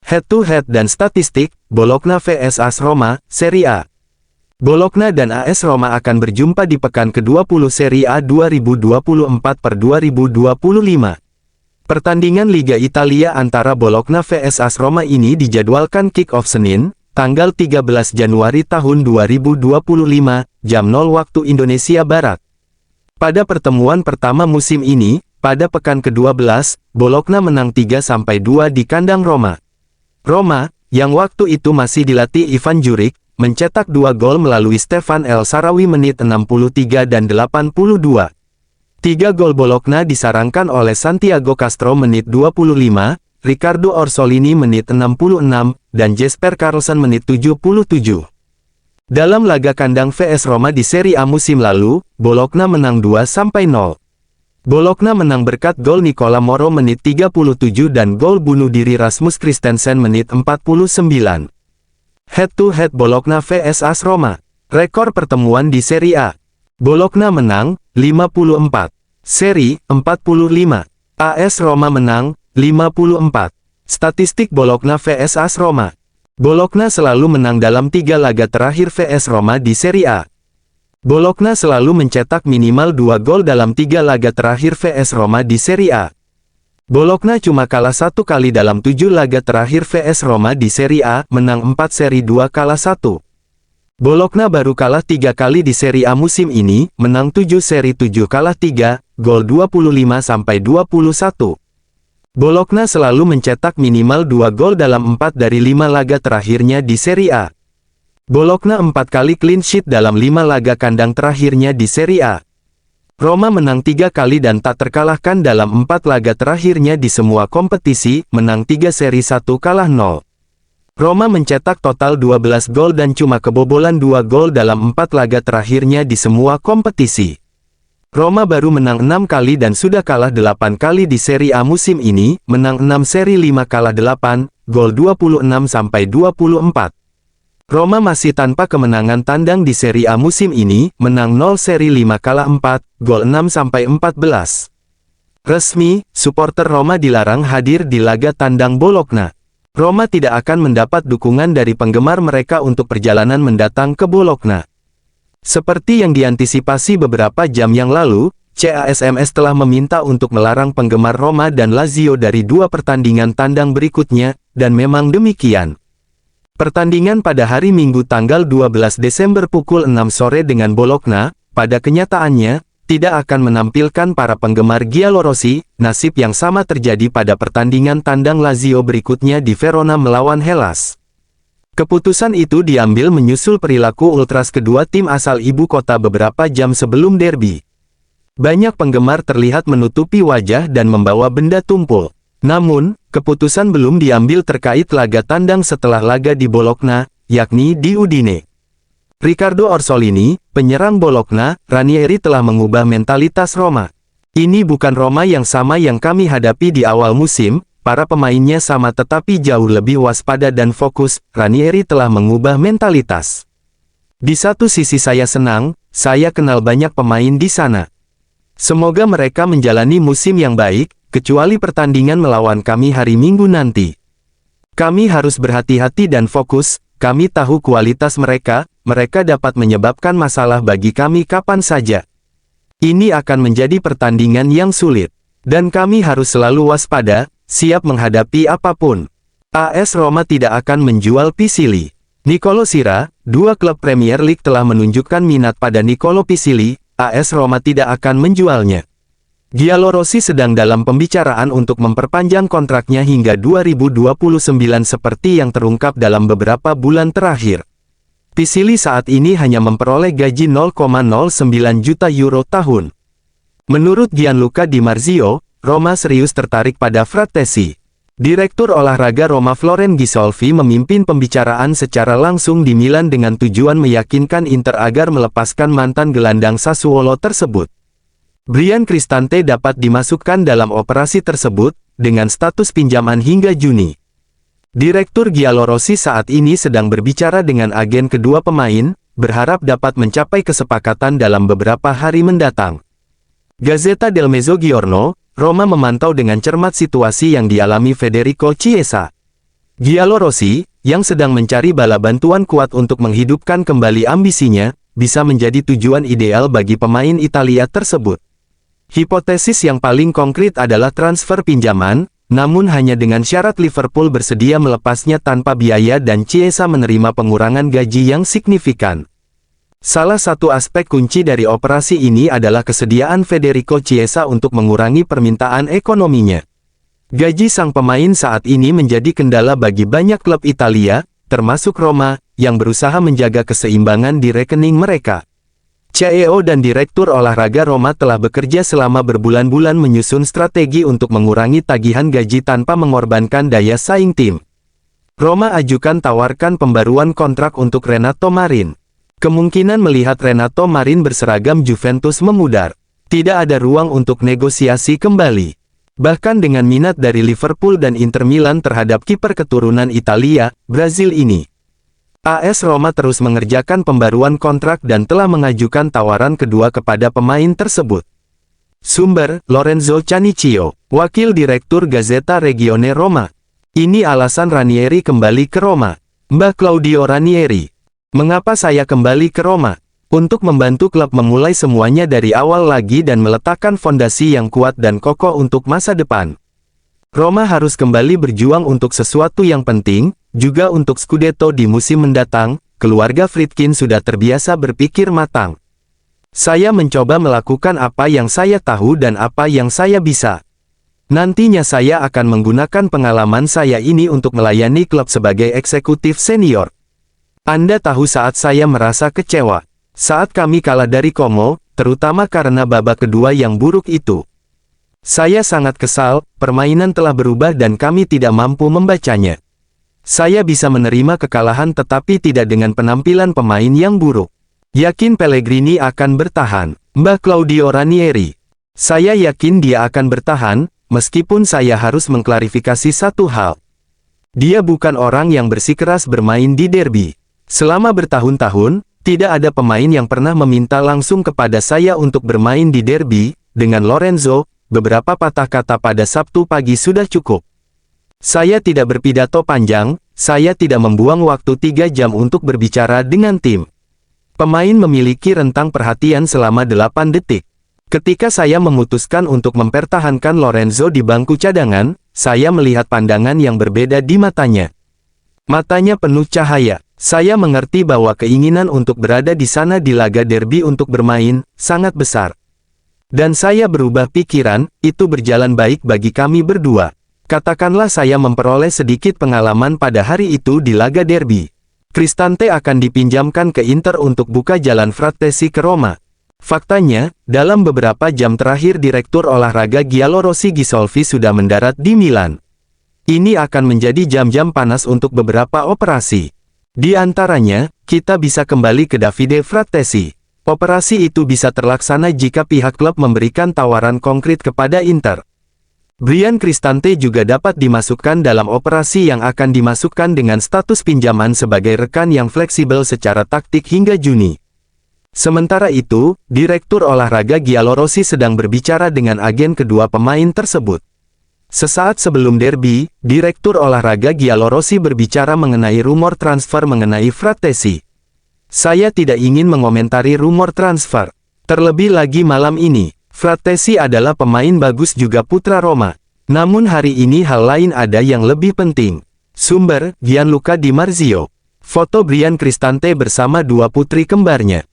Head-to-head dan statistik, Bologna vs AS Roma, Serie A. Bologna dan AS Roma akan berjumpa di pekan ke-20 Serie A 2024/2025. Pertandingan Liga Italia antara Bologna vs AS Roma ini dijadwalkan kick-off Senin, tanggal 13 Januari tahun 2025, jam 0 waktu Indonesia Barat. Pada pertemuan pertama musim ini, pada pekan ke-12, Bologna menang 3-2 di kandang Roma. Roma, yang waktu itu masih dilatih Ivan Juric, mencetak 2 gol melalui Stefan El Shaarawy menit 63 dan 82. 3 gol Bologna disarankan oleh Santiago Castro menit 25, Riccardo Orsolini menit 66, dan Jesper Karlsson menit 77. Dalam laga kandang vs Roma di Serie A musim lalu, Bologna menang 2-0. Bologna menang berkat gol Nicola Moro menit 37 dan gol bunuh diri Rasmus Christensen menit 49. Head-to-head Bologna vs AS Roma. Rekor pertemuan di Serie A. Bologna menang, 54. Seri, 45. AS Roma menang, 54. Statistik Bologna vs AS Roma. Bologna selalu menang dalam 3 laga terakhir vs Roma di Serie A. Bologna selalu mencetak minimal 2 gol dalam 3 laga terakhir vs Roma di Serie A. Bologna cuma kalah 1 kali dalam 7 laga terakhir vs Roma di Serie A, menang 4 seri 2 kalah 1. Bologna baru kalah 3 kali di Serie A musim ini, menang 7 seri 7 kalah 3, gol 25-21. Bologna selalu mencetak minimal 2 gol dalam 4 dari 5 laga terakhirnya di Serie A. Bologna 4 kali clean sheet dalam 5 laga kandang terakhirnya di Serie A. Roma menang 3 kali dan tak terkalahkan dalam 4 laga terakhirnya di semua kompetisi, menang 3 seri 1 kalah 0. Roma mencetak total 12 gol dan cuma kebobolan 2 gol dalam 4 laga terakhirnya di semua kompetisi. Roma baru menang 6 kali dan sudah kalah 8 kali di Serie A musim ini, menang 6 seri 5 kalah 8, gol 26-24. Roma masih tanpa kemenangan tandang di Serie A musim ini, menang 0 seri 5 kalah 4, gol 6-14. Resmi, supporter Roma dilarang hadir di laga tandang Bologna. Roma tidak akan mendapat dukungan dari penggemar mereka untuk perjalanan mendatang ke Bologna. Seperti yang diantisipasi beberapa jam yang lalu, CASMS telah meminta untuk melarang penggemar Roma dan Lazio dari 2 pertandingan tandang berikutnya, dan memang demikian. Pertandingan pada hari Minggu tanggal 12 Desember pukul 6 sore dengan Bologna, pada kenyataannya, tidak akan menampilkan para penggemar giallorossi. Nasib yang sama terjadi pada pertandingan tandang Lazio berikutnya di Verona melawan Hellas. Keputusan itu diambil menyusul perilaku ultras kedua tim asal ibu kota beberapa jam sebelum derby. Banyak penggemar terlihat menutupi wajah dan membawa benda tumpul. Namun, keputusan belum diambil terkait laga tandang setelah laga di Bologna, yakni di Udine. Riccardo Orsolini, penyerang Bologna, Ranieri telah mengubah mentalitas Roma. Ini bukan Roma yang sama yang kami hadapi di awal musim, para pemainnya sama tetapi jauh lebih waspada dan fokus, Ranieri telah mengubah mentalitas. Di satu sisi saya senang, saya kenal banyak pemain di sana. Semoga mereka menjalani musim yang baik, kecuali pertandingan melawan kami hari Minggu nanti. Kami harus berhati-hati dan fokus, kami tahu kualitas mereka dapat menyebabkan masalah bagi kami kapan saja. Ini akan menjadi pertandingan yang sulit, dan kami harus selalu waspada, siap menghadapi apapun. AS Roma tidak akan menjual Pisili. Nicolo Sira, 2 klub Premier League telah menunjukkan minat pada Nicolo Pisili, AS Roma tidak akan menjualnya. Giallorossi sedang dalam pembicaraan untuk memperpanjang kontraknya hingga 2029 seperti yang terungkap dalam beberapa bulan terakhir. Pisili saat ini hanya memperoleh gaji 0,09 juta euro tahun. Menurut Gianluca Di Marzio, Roma serius tertarik pada Frattesi. Direktur olahraga Roma Florent Ghisolfi memimpin pembicaraan secara langsung di Milan dengan tujuan meyakinkan Inter agar melepaskan mantan gelandang Sassuolo tersebut. Bryan Cristante dapat dimasukkan dalam operasi tersebut, dengan status pinjaman hingga Juni. Direktur Giallorossi saat ini sedang berbicara dengan agen kedua pemain, berharap dapat mencapai kesepakatan dalam beberapa hari mendatang. Gazzetta del Mezzogiorno, Roma memantau dengan cermat situasi yang dialami Federico Chiesa. Giallorossi, yang sedang mencari bala bantuan kuat untuk menghidupkan kembali ambisinya, bisa menjadi tujuan ideal bagi pemain Italia tersebut. Hipotesis yang paling konkret adalah transfer pinjaman, namun hanya dengan syarat Liverpool bersedia melepasnya tanpa biaya dan Chiesa menerima pengurangan gaji yang signifikan. Salah satu aspek kunci dari operasi ini adalah kesediaan Federico Chiesa untuk mengurangi permintaan ekonominya. Gaji sang pemain saat ini menjadi kendala bagi banyak klub Italia, termasuk Roma, yang berusaha menjaga keseimbangan di rekening mereka. CEO dan Direktur Olahraga Roma telah bekerja selama berbulan-bulan menyusun strategi untuk mengurangi tagihan gaji tanpa mengorbankan daya saing tim. Roma ajukan tawarkan pembaruan kontrak untuk Renato Marin. Kemungkinan melihat Renato Marin berseragam Juventus memudar. Tidak ada ruang untuk negosiasi kembali. Bahkan dengan minat dari Liverpool dan Inter Milan terhadap kiper keturunan Italia, Brazil ini. AS Roma terus mengerjakan pembaruan kontrak dan telah mengajukan tawaran kedua kepada pemain tersebut. Sumber, Lorenzo Cannicchio, Wakil Direktur Gazzetta Regione Roma. Ini alasan Ranieri kembali ke Roma. Mbah Claudio Ranieri. Mengapa saya kembali ke Roma? Untuk membantu klub memulai semuanya dari awal lagi dan meletakkan fondasi yang kuat dan kokoh untuk masa depan. Roma harus kembali berjuang untuk sesuatu yang penting, juga untuk Scudetto di musim mendatang. Keluarga Friedkin sudah terbiasa berpikir matang. Saya mencoba melakukan apa yang saya tahu dan apa yang saya bisa. Nantinya saya akan menggunakan pengalaman saya ini untuk melayani klub sebagai eksekutif senior. Anda tahu saat saya merasa kecewa. Saat kami kalah dari Como, terutama karena babak kedua yang buruk itu. Saya sangat kesal, permainan telah berubah dan kami tidak mampu membacanya. Saya bisa menerima kekalahan tetapi tidak dengan penampilan pemain yang buruk. Yakin Pellegrini akan bertahan, Mbah Claudio Ranieri. Saya yakin dia akan bertahan, meskipun saya harus mengklarifikasi satu hal. Dia bukan orang yang bersikeras bermain di derby. Selama bertahun-tahun, tidak ada pemain yang pernah meminta langsung kepada saya untuk bermain di derby. Dengan Lorenzo, beberapa patah kata pada Sabtu pagi sudah cukup. Saya tidak berpidato panjang, saya tidak membuang waktu 3 jam untuk berbicara dengan tim. Pemain memiliki rentang perhatian selama 8 detik. Ketika saya memutuskan untuk mempertahankan Lorenzo di bangku cadangan, saya melihat pandangan yang berbeda di matanya. Matanya penuh cahaya. Saya mengerti bahwa keinginan untuk berada di sana di laga derby untuk bermain, sangat besar. Dan saya berubah pikiran, itu berjalan baik bagi kami berdua. Katakanlah saya memperoleh sedikit pengalaman pada hari itu di laga derby. Cristante akan dipinjamkan ke Inter untuk buka jalan Frattesi ke Roma. Faktanya, dalam beberapa jam terakhir Direktur Olahraga Giallorossi Gisolfi sudah mendarat di Milan. Ini akan menjadi jam-jam panas untuk beberapa operasi. Di antaranya, kita bisa kembali ke Davide Frattesi. Operasi itu bisa terlaksana jika pihak klub memberikan tawaran konkret kepada Inter. Bryan Cristante juga dapat dimasukkan dalam operasi yang akan dimasukkan dengan status pinjaman sebagai rekan yang fleksibel secara taktik hingga Juni. Sementara itu, Direktur Olahraga Giallorossi sedang berbicara dengan agen kedua pemain tersebut. Sesaat sebelum derby, Direktur Olahraga Giallorossi berbicara mengenai rumor transfer mengenai Frattesi. Saya tidak ingin mengomentari rumor transfer. Terlebih lagi malam ini, Frattesi adalah pemain bagus juga putra Roma. Namun hari ini hal lain ada yang lebih penting. Sumber, Gianluca Di Marzio. Foto Bryan Cristante bersama dua putri kembarnya.